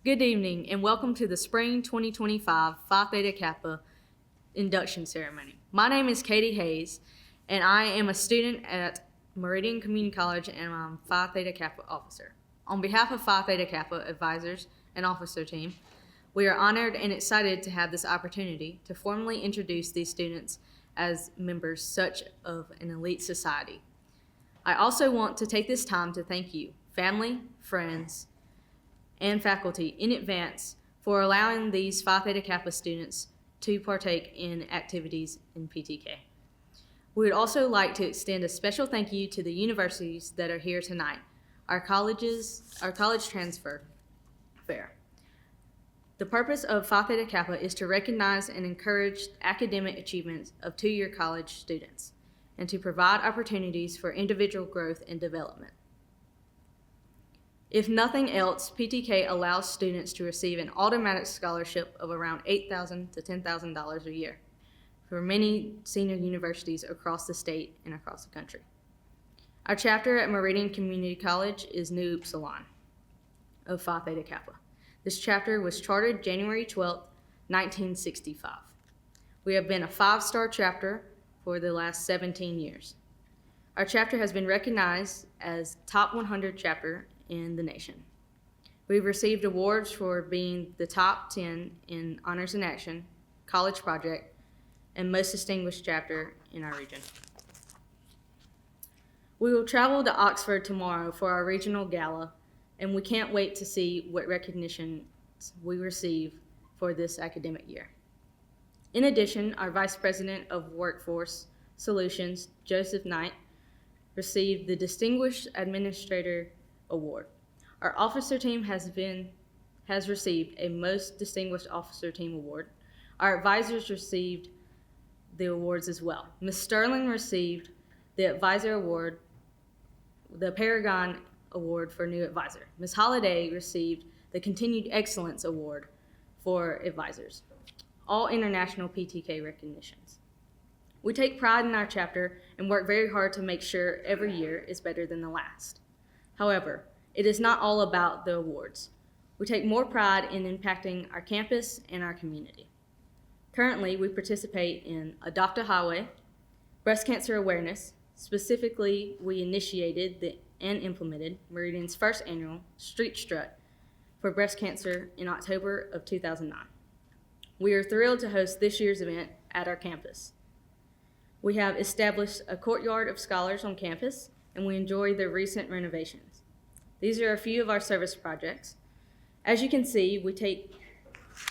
Good evening and welcome to the Spring 2025 Phi Theta Kappa Induction Ceremony. My name is Katie Hayes and I am a student at Meridian Community College and I'm Phi Theta Kappa officer. On behalf of Phi Theta Kappa advisors and officer team, we are honored and excited to have this opportunity to formally introduce these students as members such of an elite society. I also want to take this time to thank you, family, friends, and faculty in advance for allowing these Phi Theta Kappa students to partake in activities in PTK. We would also like to extend a special thank you to the universities that are here tonight, our college transfer fair. The purpose of Phi Theta Kappa is to recognize and encourage academic achievements of two-year college students and to provide opportunities for individual growth and development. If nothing else, PTK allows students to receive an automatic scholarship of around $8,000 to $10,000 a year for many senior universities across the state and across the country. Our chapter at Meridian Community College is Nu Upsilon of Phi Theta Kappa. This chapter was chartered January 12, 1965. We have been a 5-star chapter for the last 17 years. Our chapter has been recognized as top 100 chapter in the nation. We've received awards for being the top 10 in Honors in Action, College Project, and Most Distinguished Chapter in our region. We will travel to Oxford tomorrow for our regional gala, and we can't wait to see what recognition we receive for this academic year. In addition, our Vice President of Workforce Solutions, Joseph Knight, received the Distinguished Administrator Award. Our officer team has received a Most Distinguished Officer Team Award. Our advisors received the awards as well. Ms. Sterling received the Advisor Award, the Paragon Award for New Advisor. Ms. Holliday received the Continued Excellence Award for Advisors. All international PTK recognitions. We take pride in our chapter and work very hard to make sure every year is better than the last. However, it is not all about the awards. We take more pride in impacting our campus and our community. Currently, we participate in Adopt a Highway, breast cancer awareness. Specifically, we initiated and implemented Meridian's first annual Street Strut for breast cancer in October of 2009. We are thrilled to host this year's event at our campus. We have established a courtyard of scholars on campus, and we enjoy the recent renovations. These are a few of our service projects. As you can see,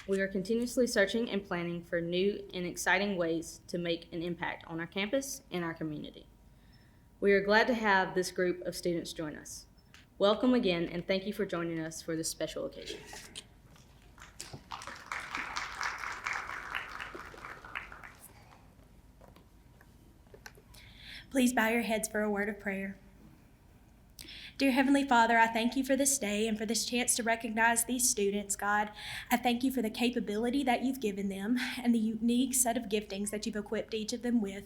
we are continuously searching and planning for new and exciting ways to make an impact on our campus and our community. We are glad to have this group of students join us. Welcome again, and thank you for joining us for this special occasion. Please bow your heads for a word of prayer. Dear Heavenly Father, I thank you for this day and for this chance to recognize these students, God. I thank you for the capability that you've given them and the unique set of giftings that you've equipped each of them with.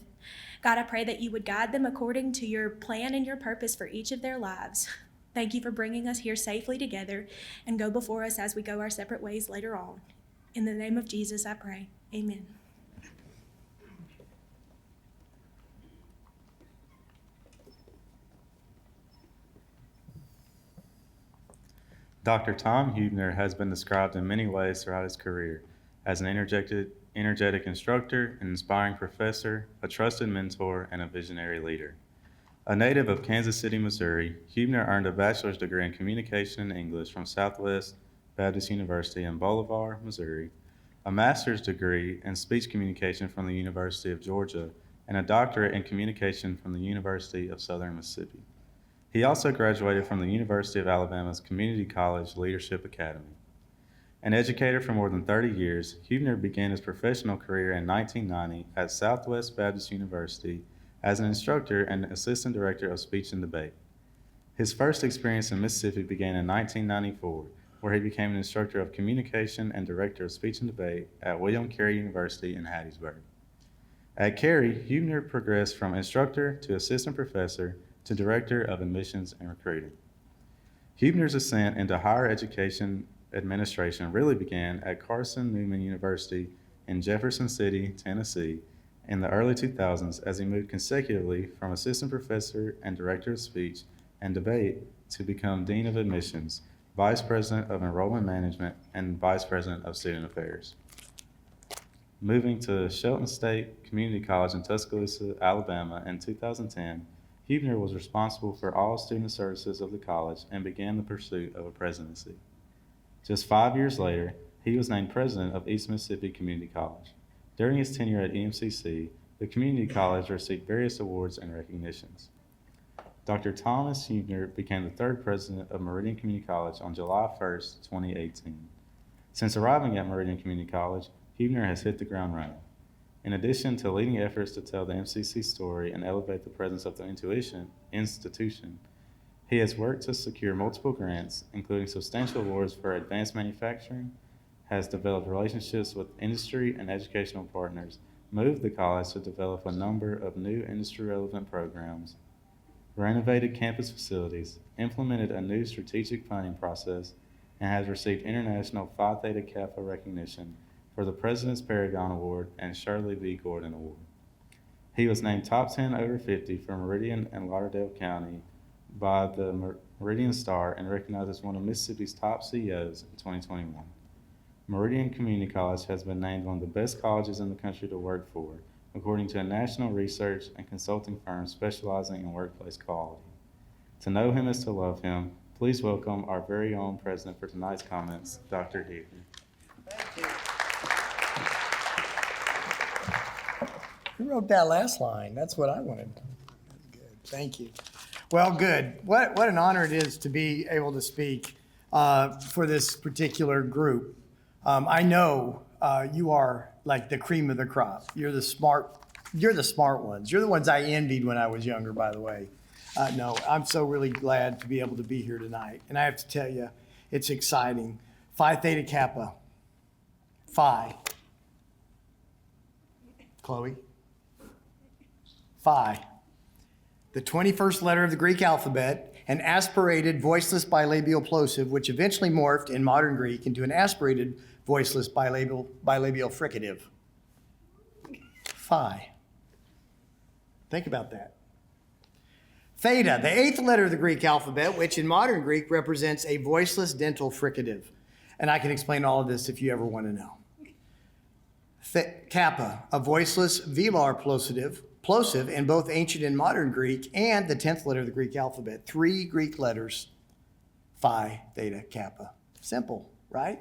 God, I pray that you would guide them according to your plan and your purpose for each of their lives. Thank you for bringing us here safely together and go before us as we go our separate ways later on. In the name of Jesus, I pray. Amen. Dr. Tom Huebner has been described in many ways throughout his career as an energetic instructor, an inspiring professor, a trusted mentor, and a visionary leader. A native of Kansas City, Missouri, Huebner earned a bachelor's degree in communication and English from Southwest Baptist University in Bolivar, Missouri, a master's degree in speech communication from the University of Georgia, and a doctorate in communication from the University of Southern Mississippi. He also graduated from the University of Alabama's Community College Leadership Academy. An educator for more than 30 years, Huebner began his professional career in 1990 at Southwest Baptist University as an instructor and assistant director of speech and debate. His first experience in Mississippi began in 1994, where he became an instructor of communication and director of speech and debate at William Carey University in Hattiesburg. At Carey, Huebner progressed from instructor to assistant professor to director of admissions and recruiting. Huebner's ascent into higher education administration really began at Carson Newman University in Jefferson City, Tennessee, in the early 2000s as he moved consecutively from assistant professor and director of speech and debate to become dean of admissions, vice president of enrollment management, and vice president of student affairs. Moving to Shelton State Community College in Tuscaloosa, Alabama in 2010, Huebner was responsible for all student services of the college and began the pursuit of a presidency. Just 5 years later, he was named president of East Mississippi Community College. During his tenure at EMCC, the community college received various awards and recognitions. Dr. Thomas Huebner became the third president of Meridian Community College on July 1st, 2018. Since arriving at Meridian Community College, Huebner has hit the ground running. In addition to leading efforts to tell the MCC story and elevate the presence of the institution, he has worked to secure multiple grants, including substantial awards for advanced manufacturing, has developed relationships with industry and educational partners, moved the college to develop a number of new industry-relevant programs, renovated campus facilities, implemented a new strategic funding process, and has received international Phi Theta Kappa recognition for the President's Paragon Award and Shirley V. Gordon Award. He was named Top 10 Over 50 for Meridian and Lauderdale County by the Meridian Star and recognized as one of Mississippi's top CEOs in 2021. Meridian Community College has been named one of the best colleges in the country to work for, according to a national research and consulting firm specializing in workplace quality. To know him is to love him. Please welcome our very own president for tonight's comments, Dr. Huebner. Thank you. Who wrote that last line? That's what I wanted. That's good. Thank you. Well, good. What an honor it is to be able to speak for this particular group. I know you are like the cream of the crop. You're the smart ones. You're the ones I envied when I was younger, by the way. No, I'm so really glad to be able to be here tonight. And I have to tell you, it's exciting. Phi Theta Kappa. Phi. Chloe. Phi. The 21st letter of the Greek alphabet, an aspirated voiceless bilabial plosive, which eventually morphed in modern Greek into an aspirated voiceless bilabial fricative. Phi. Think about that. Theta, the 8th letter of the Greek alphabet, which in modern Greek represents a voiceless dental fricative. And I can explain all of this if you ever want to know. Kappa, a voiceless velar plosive in both ancient and modern Greek, and the 10th letter of the Greek alphabet. 3 Greek letters, Phi Theta Kappa. Simple, right?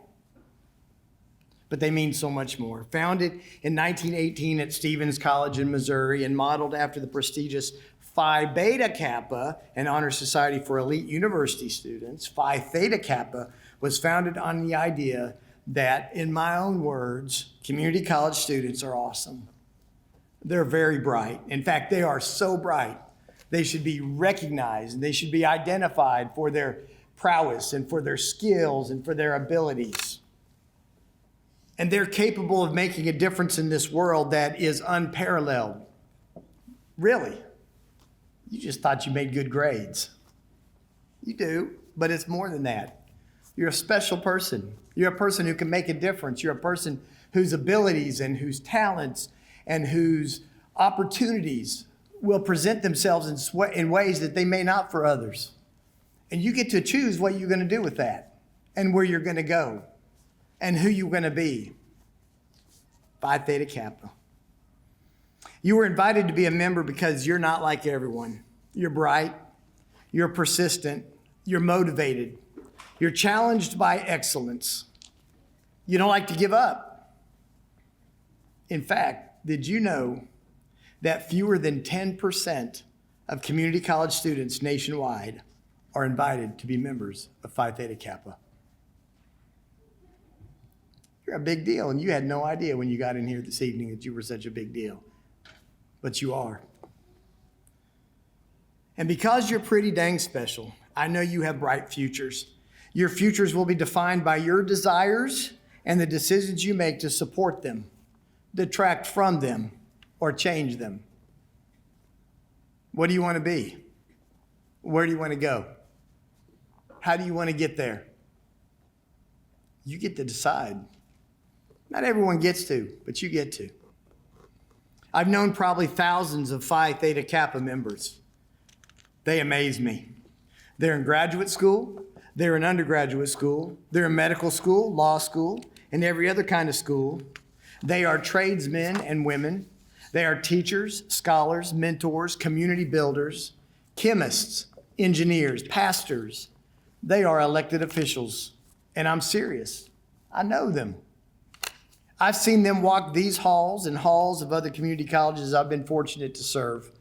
But they mean so much more. Founded in 1918 at Stevens College in Missouri and modeled after the prestigious Phi Beta Kappa, an honor society for elite university students, Phi Theta Kappa was founded on the idea that, in my own words, community college students are awesome. They're very bright. In fact, they are so bright, they should be recognized and they should be identified for their prowess and for their skills and for their abilities. And they're capable of making a difference in this world that is unparalleled. Really? You just thought you made good grades. You do, but it's more than that. You're a special person. You're a person who can make a difference. You're a person whose abilities and whose talents and whose opportunities will present themselves in ways that they may not for others. And you get to choose what you're going to do with that and where you're going to go and who you're going to be. Phi Theta Kappa. You were invited to be a member because you're not like everyone. You're bright, you're persistent, you're motivated, you're challenged by excellence. You don't like to give up. In fact, did you know that fewer than 10% of community college students nationwide are invited to be members of Phi Theta Kappa? You're a big deal, and you had no idea when you got in here this evening that you were such a big deal. But you are. And because you're pretty dang special, I know you have bright futures. Your futures will be defined by your desires and the decisions you make to support them, detract from them, or change them. What do you want to be? Where do you want to go? How do you want to get there? You get to decide. Not everyone gets to, but you get to. I've known probably thousands of Phi Theta Kappa members. They amaze me. They're in graduate school, they're in undergraduate school, they're in medical school, law school, and every other kind of school. They are tradesmen and women. They are teachers, scholars, mentors, community builders, chemists, engineers, pastors. They are elected officials. And I'm serious. I know them. I've seen them walk these halls and halls of other community colleges I've been fortunate to serve.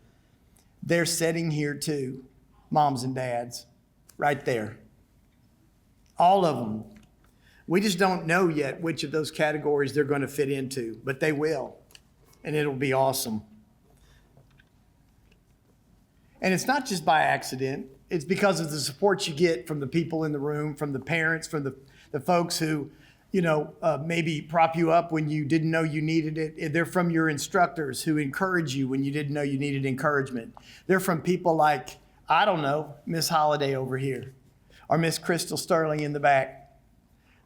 They're sitting here too, moms and dads, right there. All of them. We just don't know yet which of those categories they're going to fit into, but they will, and it'll be awesome. And it's not just by accident. It's because of the support you get from the people in the room, from the parents, from the folks who, maybe prop you up when you didn't know you needed it. They're from your instructors who encourage you when you didn't know you needed encouragement. They're from people like, I don't know, Miss Holiday over here, or Miss Crystal Sterling in the back.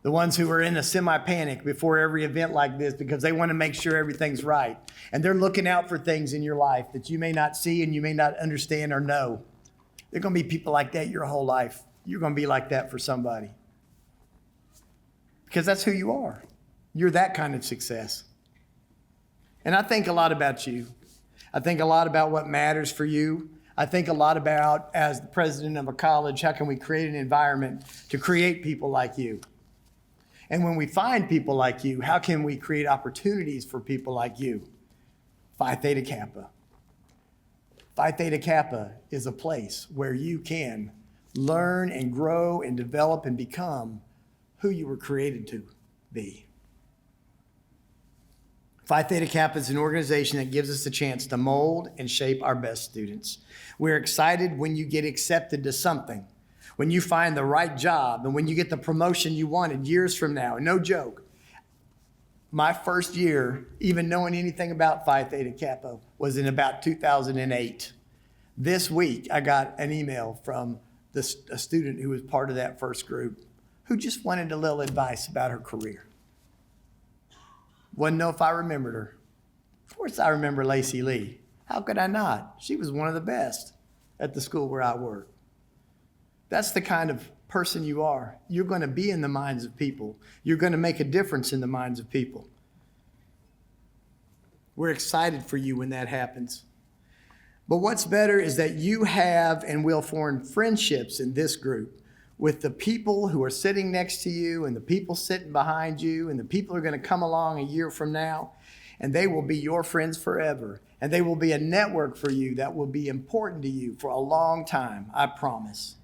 The ones who are in a semi-panic before every event like this because they want to make sure everything's right. And they're looking out for things in your life that you may not see and you may not understand or know. There are going to be people like that your whole life. You're going to be like that for somebody. Because that's who you are. You're that kind of success. And I think a lot about you. I think a lot about what matters for you. I think a lot about, as the president of a college, how can we create an environment to create people like you? And when we find people like you, how can we create opportunities for people like you? Phi Theta Kappa. Phi Theta Kappa is a place where you can learn and grow and develop and become who you were created to be. Phi Theta Kappa is an organization that gives us a chance to mold and shape our best students. We're excited when you get accepted to something, when you find the right job, and when you get the promotion you wanted years from now. No joke. My first year, even knowing anything about Phi Theta Kappa, was in about 2008. This week, I got an email from a student who was part of that first group who just wanted a little advice about her career. Wouldn't know if I remembered her. Of course I remember Lacey Lee. How could I not? She was one of the best at the school where I work. That's the kind of person you are. You're going to be in the minds of people. You're going to make a difference in the minds of people. We're excited for you when that happens. But what's better is that you have and will form friendships in this group with the people who are sitting next to you and the people sitting behind you and the people who are going to come along a year from now, and they will be your friends forever. And they will be a network for you that will be important to you for a long time, I promise.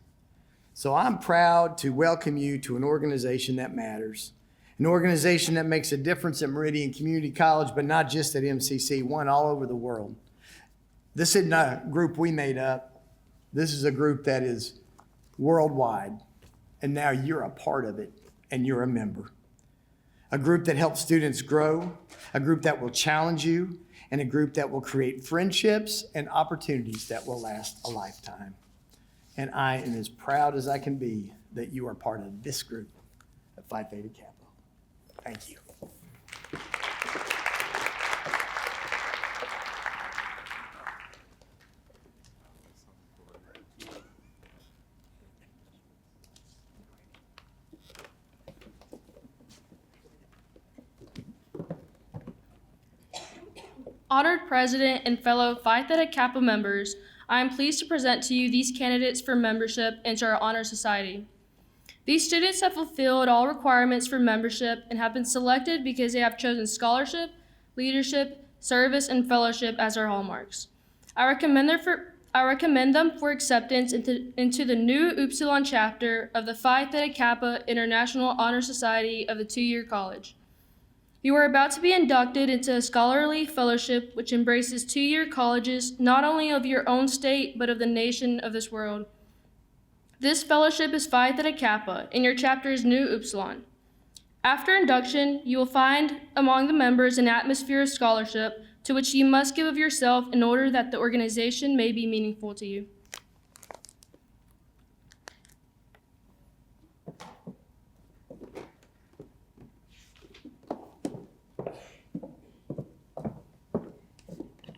So I'm proud to welcome you to an organization that matters, an organization that makes a difference at Meridian Community College, but not just at MCC, one all over the world. This isn't a group we made up. This is a group that is worldwide, and now you're a part of it, and you're a member. A group that helps students grow, a group that will challenge you, and a group that will create friendships and opportunities that will last a lifetime. And I am as proud as I can be that you are part of this group at Phi Theta Kappa. Thank you. Honored President and fellow Phi Theta Kappa members, I am pleased to present to you these candidates for membership into our Honor Society. These students have fulfilled all requirements for membership and have been selected because they have chosen scholarship, leadership, service, and fellowship as our hallmarks. I recommend them for acceptance into the new Upsilon chapter of the Phi Theta Kappa International Honor Society of the two-year college. You are about to be inducted into a scholarly fellowship which embraces two-year colleges not only of your own state, but of the nation of this world. This fellowship is Phi Theta Kappa, and your chapter is Nu Upsilon. After induction, you will find among the members an atmosphere of scholarship to which you must give of yourself in order that the organization may be meaningful to you.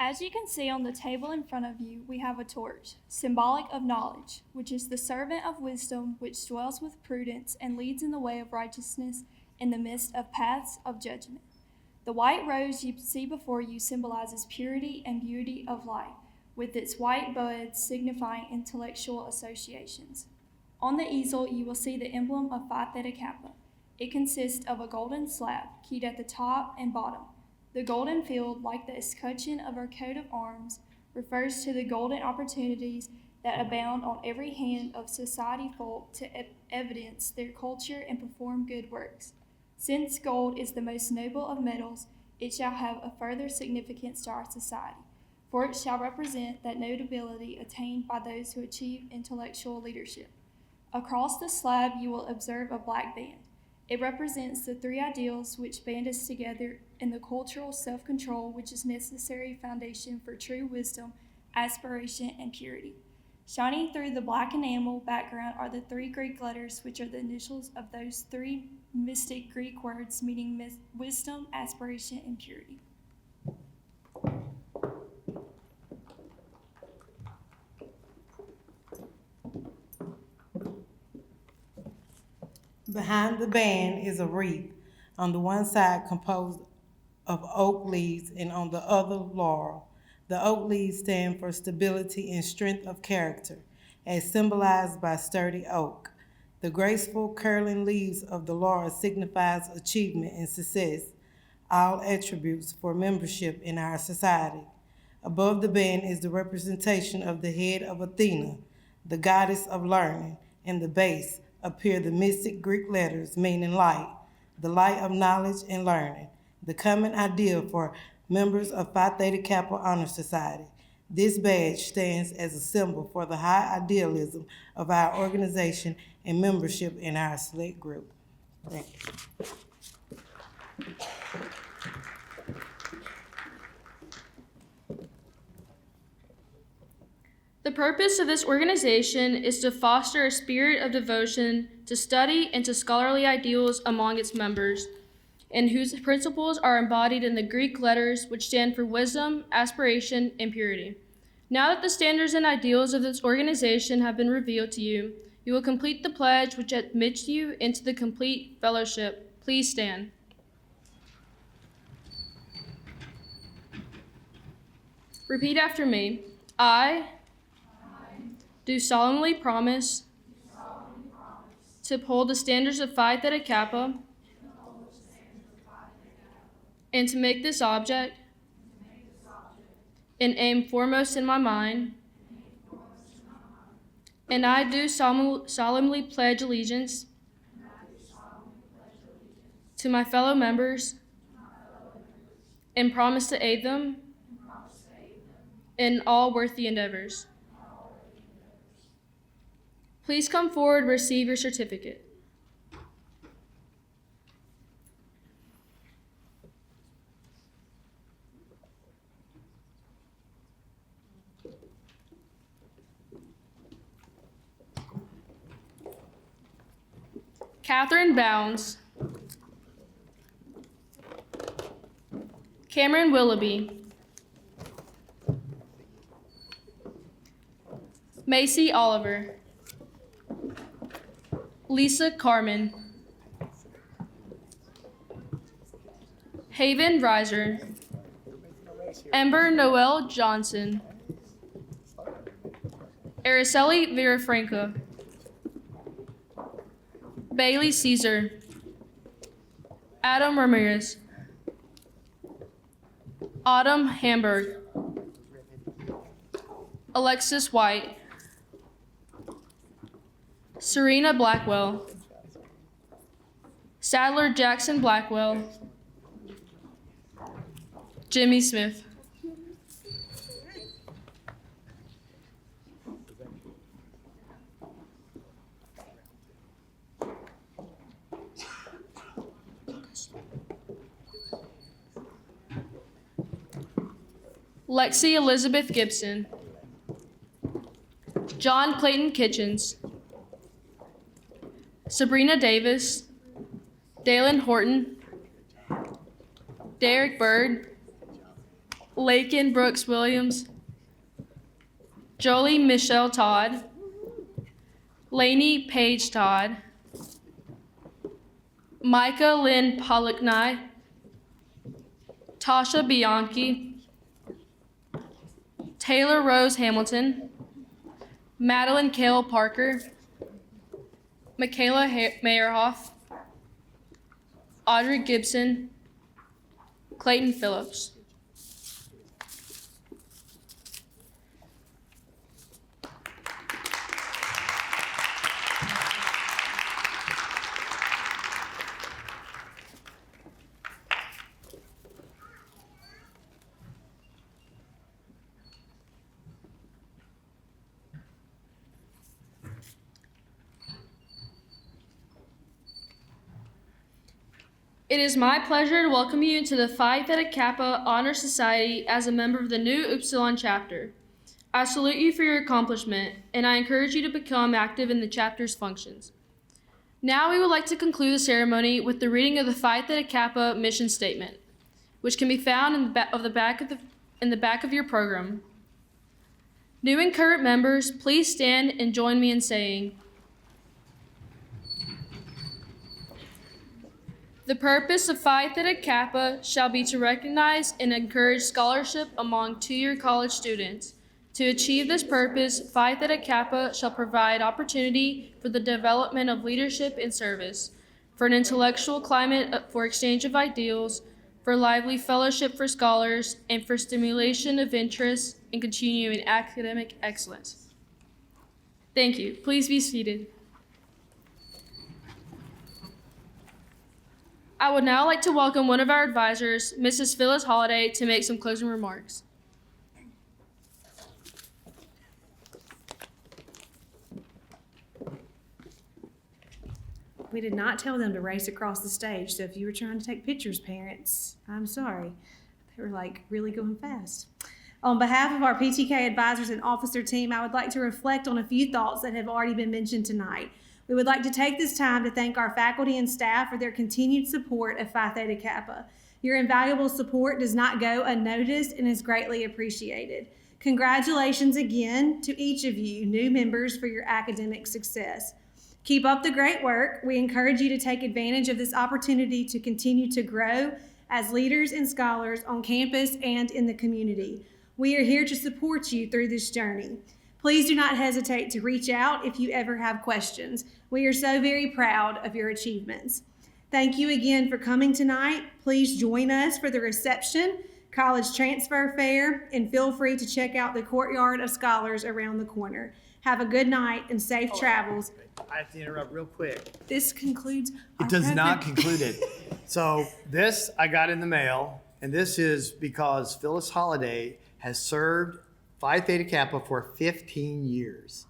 As you can see on the table in front of you, we have a torch, symbolic of knowledge, which is the servant of wisdom, which dwells with prudence and leads in the way of righteousness in the midst of paths of judgment. The white rose you see before you symbolizes purity and beauty of light, with its white buds signifying intellectual associations. On the easel, you will see the emblem of Phi Theta Kappa. It consists of a golden slab, keyed at the top and bottom. The golden field, like the escutcheon of our coat of arms, refers to the golden opportunities that abound on every hand of society folk to evidence their culture and perform good works. Since gold is the most noble of metals, it shall have a further significance to our society, for it shall represent that notability attained by those who achieve intellectual leadership. Across the slab you will observe a black band. It represents the three ideals which band us together in the cultural self-control which is necessary foundation for true wisdom, aspiration, and purity. Shining through the black enamel background are the three Greek letters which are the initials of those three mystic Greek words meaning wisdom, aspiration, and purity. Behind the band is a wreath, on the one side composed of oak leaves and on the other laurel. The oak leaves stand for stability and strength of character, as symbolized by sturdy oak. The graceful curling leaves of the laurel signifies achievement and success, all attributes for membership in our society. Above the band is the representation of the head of Athena, the goddess of learning, and the base appear the mystic Greek letters meaning light, the light of knowledge and learning, the common ideal for members of Phi Theta Kappa Honor Society. This badge stands as a symbol for the high idealism of our organization and membership in our select group. Thank you. The purpose of this organization is to foster a spirit of devotion to study and to scholarly ideals among its members, and whose principles are embodied in the Greek letters which stand for wisdom, aspiration, and purity. Now that the standards and ideals of this organization have been revealed to you, you will complete the pledge which admits you into the complete fellowship. Please stand. Repeat after me. I do solemnly promise to uphold the standards of Phi Theta Kappa and to make this object an aim foremost in my mind. And I do solemnly pledge allegiance to my fellow members and promise to aid them in all worthy endeavors. Please come forward and receive your certificate. Catherine Bounds. Cameron Willoughby. Macy Oliver. Lisa Carmen. Haven Reiser. Ember Noel Johnson. Araceli Villafranca. Bailey Caesar. Adam Ramirez. Autumn Hamburg. Alexis White. Serena Blackwell. Sadler Jackson Blackwell. Jimmy Smith. Lexi Elizabeth Gibson. John Clayton Kitchens. Sabrina Davis. Dalen Horton. Derek Bird. Lakin Brooks Williams, Jolie Michelle Todd, Lainey Paige Todd, Micah Lynn Pollockney, Tasha Bianchi, Taylor Rose Hamilton, Madeline Kale Parker, Michaela Meyerhoff, Audrey Gibson, Clayton Phillips. It is my pleasure to welcome you to the Phi Theta Kappa Honor Society as a member of the new Upsilon chapter. I salute you for your accomplishment, and I encourage you to become active in the chapter's functions. Now we would like to conclude the ceremony with the reading of the Phi Theta Kappa mission statement, which can be found in the back of your program. New and current members, please stand and join me in saying, "The purpose of Phi Theta Kappa shall be to recognize and encourage scholarship among two-year college students. To achieve this purpose, Phi Theta Kappa shall provide opportunity for the development of leadership and service, for an intellectual climate for exchange of ideals, for lively fellowship for scholars, and for stimulation of interest and continuing academic excellence." Thank you. Please be seated. I would now like to welcome one of our advisors, Mrs. Phyllis Holliday, to make some closing remarks. We did not tell them to race across the stage, so if you were trying to take pictures, parents, I'm sorry. They were like really going fast. On behalf of our PTK advisors and officer team, I would like to reflect on a few thoughts that have already been mentioned tonight. We would like to take this time to thank our faculty and staff for their continued support of Phi Theta Kappa. Your invaluable support does not go unnoticed and is greatly appreciated. Congratulations again to each of you new members for your academic success. Keep up the great work. We encourage you to take advantage of this opportunity to continue to grow as leaders and scholars on campus and in the community. We are here to support you through this journey. Please do not hesitate to reach out if you ever have questions. We are so very proud of your achievements. Thank you again for coming tonight. Please join us for the reception, college transfer fair, and feel free to check out the courtyard of scholars around the corner. Have a good night and safe travels. I have to interrupt real quick. This concludes our It does not program. conclude it. So this I got in the mail, and this is because Phyllis Holliday has served Phi Theta Kappa for 15 years.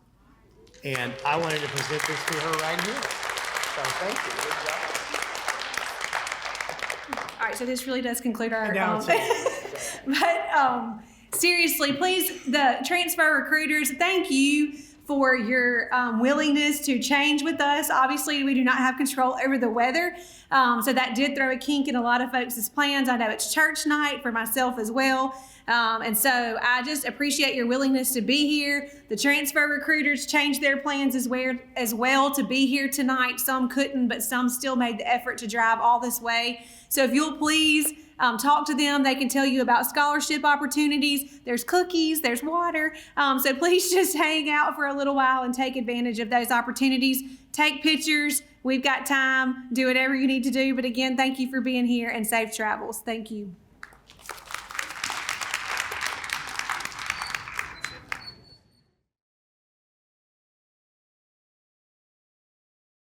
And I wanted to present this to her right here. So thank you. Good job. All right, so this really does conclude our. Now it's But seriously, please, the transfer recruiters, thank you for your willingness to change with us. Obviously, we do not have control over the weather, so that did throw a kink in a lot of folks' plans. I know it's church night for myself as well. And so I just appreciate your willingness to be here. The transfer recruiters changed their plans as well to be here tonight. Some couldn't, but some still made the effort to drive all this way. So if you'll please talk to them, they can tell you about scholarship opportunities. There's cookies, there's water. So please just hang out for a little while and take advantage of those opportunities. Take pictures. We've got time. Do whatever you need to do. But again, thank you for being here and safe travels. Thank you.